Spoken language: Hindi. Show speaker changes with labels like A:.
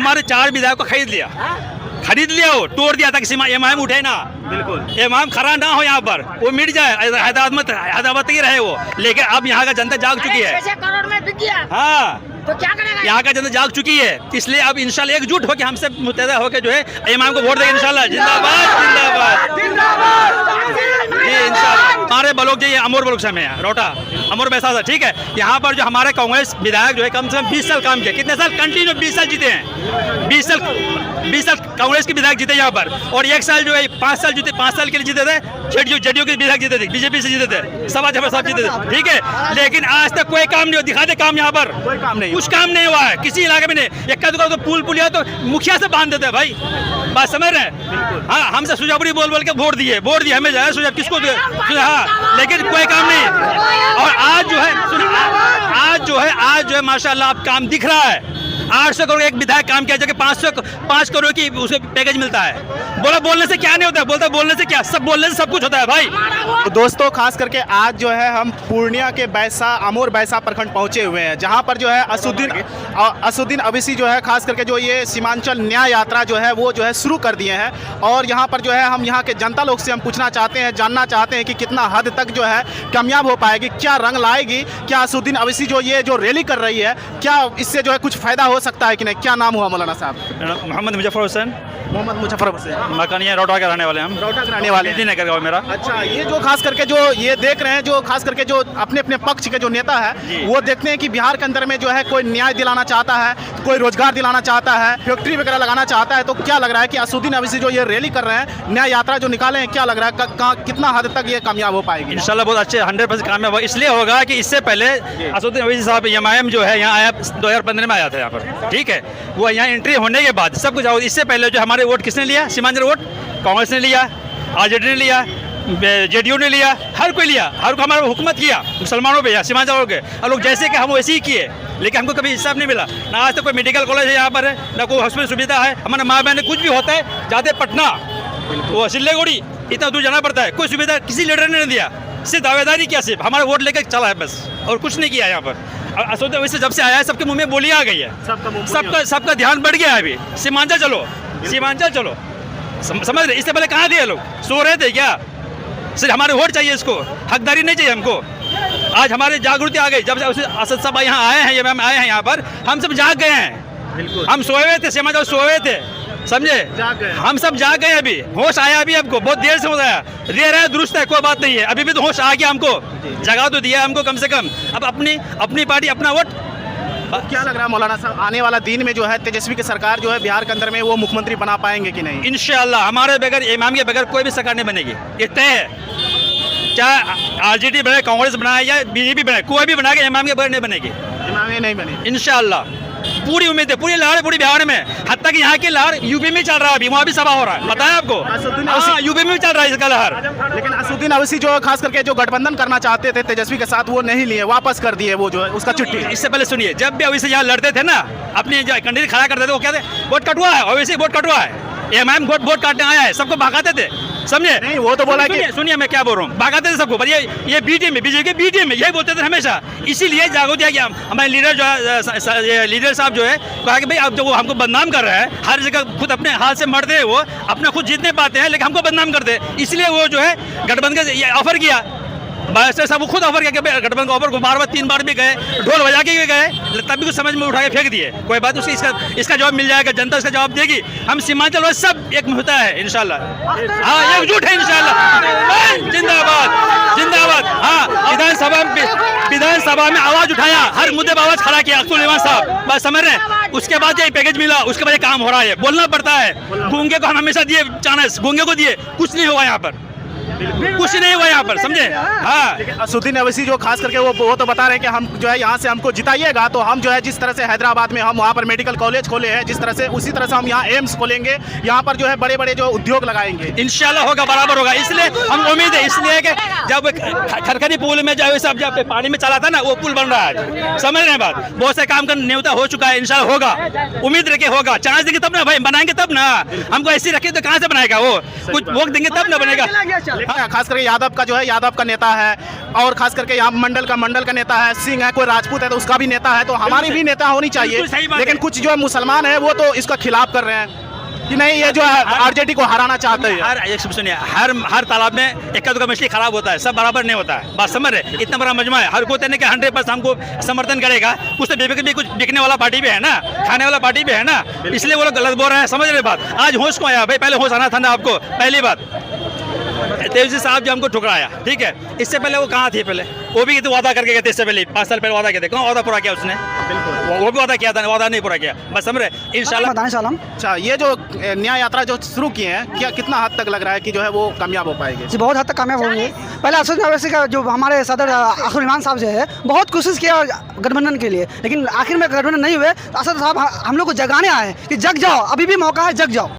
A: हमारे 4 विधायक को खरीद लिया वो, तोड़ दिया ताकि इमाम उठे ना, बिल्कुल इमाम खड़ा ना हो यहाँ पर, वो मिट जाए, हैदराबाद ही रहे वो। लेकिन अब यहाँ का जनता जाग चुकी है,
B: करोड़ में बिक गया,
A: हाँ
B: तो क्या करेगा?
A: यहाँ का जनता जाग चुकी है, इसलिए अब इंशाल्लाह एकजुट होकर हमसे मुत्तहदा होकर जो है इमाम को वोट देंगे इंशाल्लाह। जिंदाबाद जिंदाबाद जी इंशाल्लाह। हमारे ब्लॉक जो ये अमोर ब्लॉक से में है, रोटा अमोर बैसा था, ठीक है। यहाँ पर जो हमारे कांग्रेस विधायक जो है कम से कम 20 साल काम किया, कितने साल कंटिन्यू 20 साल जीते हैं, 20 साल कांग्रेस के विधायक जीते यहाँ पर, और 1 साल जो है 5 साल जीते, 5 साल के लिए जीते थे जेडीयू के विधायक जीते थे, बीजेपी से जीते थे, सभा सब जीते थे, ठीक है। लेकिन आज तक कोई काम नहीं हुआ, दिखा दे काम यहाँ पर कोई काम नहीं, कुछ काम नहीं हुआ है किसी इलाके में नहीं। एक तो पुल पुलिया तो मुखिया से बांध देते हैं भाई, बात समझ रहे हैं। हाँ हमसे सुजापुरी बोल के वोट दिए हमें जाए सुझाव किसको दिए, हाँ लेकिन कोई काम नहीं। और आज जो है माशाल्लाह अब काम दिख रहा है। 800 करोड़ एक विधायक काम किया, जबकि 5 करोड़ की उसे पैकेज मिलता है। बोलने से क्या नहीं होता है, बोलने से क्या, सब बोलने से सब कुछ होता है भाई।
C: तो दोस्तों खास करके आज जो है हम पूर्णिया के अमोर बैसा प्रखंड पहुंचे हुए हैं, जहां पर जो है असुद्दीन अवैसी जो है खास करके जो ये सीमांचल न्याय यात्रा जो है वो जो है शुरू कर दिए हैं। और यहाँ पर जो है हम यहाँ के जनता लोग से हम पूछना चाहते हैं, जानना चाहते हैं कि कितना हद तक जो है कामयाब हो पाएगी, क्या रंग लाएगी, क्या असुद्दीन अवैसी जो रैली कर रही है, क्या इससे जो है कुछ फायदा हो सकता है कि नहीं। क्या नाम हुआ मौलाना साहब?
A: मोहम्मद मुजफ्फर हुसैन।
C: मोहम्मद मुजफ्फर हुसैन,
A: मकानिया रोटा के रहने वाले हम,
C: रोटा के रहने वाले
A: हैं मेरा।
C: अच्छा, ये जो खास करके जो ये देख रहे हैं, जो खास करके जो अपने अपने पक्ष के जो नेता है वो देखते हैं कि बिहार के अंदर में जो है कोई न्याय दिलाना चाहता है, कोई रोजगार दिलाना चाहता है, फैक्ट्री वगैरह लगाना चाहता है। तो क्या लग रहा है कि असुद्दीन अवैसी जो ये रैली कर रहे हैं, न्याय यात्रा जो निकाले हैं, क्या लग रहा है कितना हद तक ये कामयाब हो पाएगी?
A: इंशाल्लाह बहुत अच्छे 100% कामयाब होगा। इसलिए होगा कि इससे पहले असुद्दीन अवैसी साहब एमआईएम जो है यहाँ आया 2015 में आया था यहाँ पर, ठीक है। वो यहाँ एंट्री होने के बाद सब कुछ, इससे पहले जो हमारे वोट किसने लिया, सीमांचल वोट कांग्रेस ने लिया, आरजेडी ने लिया, जेडीयू ने लिया, हर कोई लिया, हर को हमारा हुकूमत किया मुसलमानों पे या सीमांचल के, और लोग जैसे कि हम वैसे ही किए, लेकिन हमको कभी हिसाब नहीं मिला। ना आज तक कोई मेडिकल कॉलेज है यहाँ पर है, ना कोई हॉस्पिटल सुविधा है। हमारे माँ बहन कुछ भी होता है जाते पटना, वो सिल्लेगुड़ी, इतना दूर जाना पड़ता है, कोई सुविधा किसी लीडर ने नहीं दिया, सिर्फ दावेदारी किया, सिर्फ हमारा वोट लेकर चला है बस, और कुछ नहीं किया यहाँ पर। असुद्दीन अवैसी जब से आया है सबके मुंह में बोली आ गई है, सबका ध्यान बढ़ गया है। अभी सीमांचल चलो, समझ रहे। इससे पहले कहाँ थे लोग, सो रहे थे क्या? सिर्फ हमारे वोट चाहिए, इसको हकदारी नहीं चाहिए हमको। आज हमारी जागृति आ गई, जब से असद साहब यहाँ आए हैं, ये मैम आए हैं यहाँ पर, हम सब जाग गए हैं। हम सोए हुए थे, सीमांचल सोए थे, समझे, हम सब जाग गए। अभी होश आया, अभी हमको बहुत देर से होता है, देर है दुरुस्त है, कोई बात नहीं है, अभी भी तो होश आ गया हमको, जगह तो दिया हमको कम से कम। अब अपनी पार्टी अपना वोट।
C: क्या लग रहा है मौलाना साहब, आने वाला दिन में जो है तेजस्वी की सरकार जो है बिहार के अंदर में वो मुख्यमंत्री बना पाएंगे कि नहीं?
A: इंशाल्लाह हमारे बगैर, इमाम के बगैर कोई भी सरकार नहीं बनेगी, ये तय है। चाहे आरजेडी बने, कांग्रेस बनाए या बीजेपी बनाए, कोई भी बनाएगा, इमाम के बगैर नहीं बनेगी,
C: इमाम नहीं बनेगी
A: इंशाल्लाह। पूरी उम्मीद है, पूरी लहर पूरी बिहार में, हत्ता कि यहाँ की लहर यूपी में चल रहा है, अभी वहाँ भी सभा हो रहा है, बताया आपको। हाँ, यूपी में भी चल रहा है इसका लहर।
C: लेकिन असुद्दीन अवैसी जो खास करके जो गठबंधन करना चाहते थे तेजस्वी के साथ, वो नहीं लिए, वापस कर दिए वो जो है उसका चिट्ठी।
A: इससे पहले सुनिए, जब भी अवैसी यहाँ लड़ते थे ना, अपनी जो कंडील खड़ा करते थे, वो कहते वोट कटवा है, अवैसी वोट कटवा है, एमआईएम वोट काटने आया है, सबको भगाते थे, समझे?
C: नहीं, वो तो बोला कि
A: सुनिए मैं क्या बोल रहा हूँ, भगाते थे सबको, ये बीटीएम में, बीजेपी के बीटीएम में यही बोलते थे हमेशा। इसीलिए जागृति है कि हमारे लीडर जो है, लीडर साहब जो है, कहा कि भाई अब जो वो हमको बदनाम कर रहे हैं, हर जगह खुद अपने हाथ से मरते हैं, वो अपना खुद जीतने पाते हैं, लेकिन हमको बदनाम करते हैं। इसलिए वो जो है गठबंधन का ऑफर किया, बादशाह साहब खुद ऑफर किया कि गठबंधन का ऑफर को बार 3 बार भी गए, ढोल बजा के गए, तब भी कुछ समझ में उठा के फेंक दिए। कोई बात उसकी, इसका जवाब मिल जाएगा, जनता इसका जवाब देगी। हम सीमांचल वाले सब एक होता है इंशाल्लाह, हाँ एकजुट है इंशाल्लाह। जिंदाबाद। हाँ, विधानसभा में आवाज उठाया, हर मुद्दे पर आवाज खड़ा किया अख्तुल इमान साहब, बस समझ रहे हैं। उसके बाद ये पैकेज मिला, उसके बाद ये काम हो रहा है, बोलना पड़ता है। गूंगे को हम हमेशा दिए चांस, गूंगे को दिए, कुछ नहीं हुआ यहाँ पर, कुछ नहीं हुआ यहाँ पर, समझे। हाँ,
C: असुद्दीन अवैसी जो खास करके वो तो बता रहे हैं कि हम जो है यहाँ से हमको जिताइएगा तो हम जो है जिस तरह से हैदराबाद में हम वहाँ पर मेडिकल कॉलेज खोले हैं, जिस तरह से उसी तरह से हम यहाँ एम्स खोलेंगे, यहाँ पर जो है बड़े बड़े जो उद्योग लगाएंगे,
A: इंशाल्लाह होगा, बराबर होगा। इसलिए हम उम्मीद है, इसलिए कि जब खरखरी पुल में जब जब पानी में चला था ना, वो पुल बन रहा है, समझ रहे हैं बात। बहुत से काम का न्योता हो चुका है, इंशाल्लाह होगा, उम्मीद रखे होगा। चांस देंगे तब ना भाई, बनाएंगे तब ना, हमको ऐसे रखे तो कहाँ से बनाएगा वो, कुछ वोट देंगे तब ना बनेगा।
C: खास करके यादव का जो है यादव का नेता है, और खास करके यहाँ मंडल का नेता है, सिंह है, कोई राजपूत है तो उसका भी नेता है, तो हमारी भी नेता होनी चाहिए।
A: बिल्कुल सही बात
C: लेकिन
A: है।
C: कुछ जो है मुसलमान है वो तो इसका खिलाफ कर रहे हैं कि नहीं ये जो है आरजेडी को हराना चाहते हैं।
A: हर एक सुनिए, हर तालाब में एक का मछली खराब होता है, सब बराबर नहीं होता है। बात समझ रहे? इतना बड़ा मजमा है, हर कोई कहने के 100% हमको समर्थन करेगा। कुछ तो भी कुछ बिकने वाला पार्टी भी है ना, खाने वाला पार्टी भी है ना, इसलिए वो लोग गलत बोल रहे हैं। समझ रहे बात? आज होश को आया भाई, पहले होश आना था ना आपको। पहली बात तेजस्वी साहब जो हमको ठुकराया, ठीक है, इससे पहले वो कहाँ थे? पहले वो भी तो वादा करके गए थे, इससे पहले 5 साल पहले वादा किया था। कौन वादा पूरा किया उसने? वो भी वादा किया था, वादा नहीं पूरा किया। बस समझ रहे? इंशाल्लाह।
C: अच्छा, ये जो न्याय यात्रा जो शुरू किए हैं, क्या कितना हद तक लग रहा है कि जो है वो कामयाब हो पाएगी?
B: जी बहुत हद तक कामयाब होंगे। पहले असदुद्दीन ओवैसी का जो हमारे सदर अखिल साहब जो है बहुत कोशिश किया गठबंधन के लिए, लेकिन आखिर में गठबंधन नहीं हुए। असद साहब हम लोग को जगाने आए कि जग जाओ, अभी भी मौका है, जग जाओ।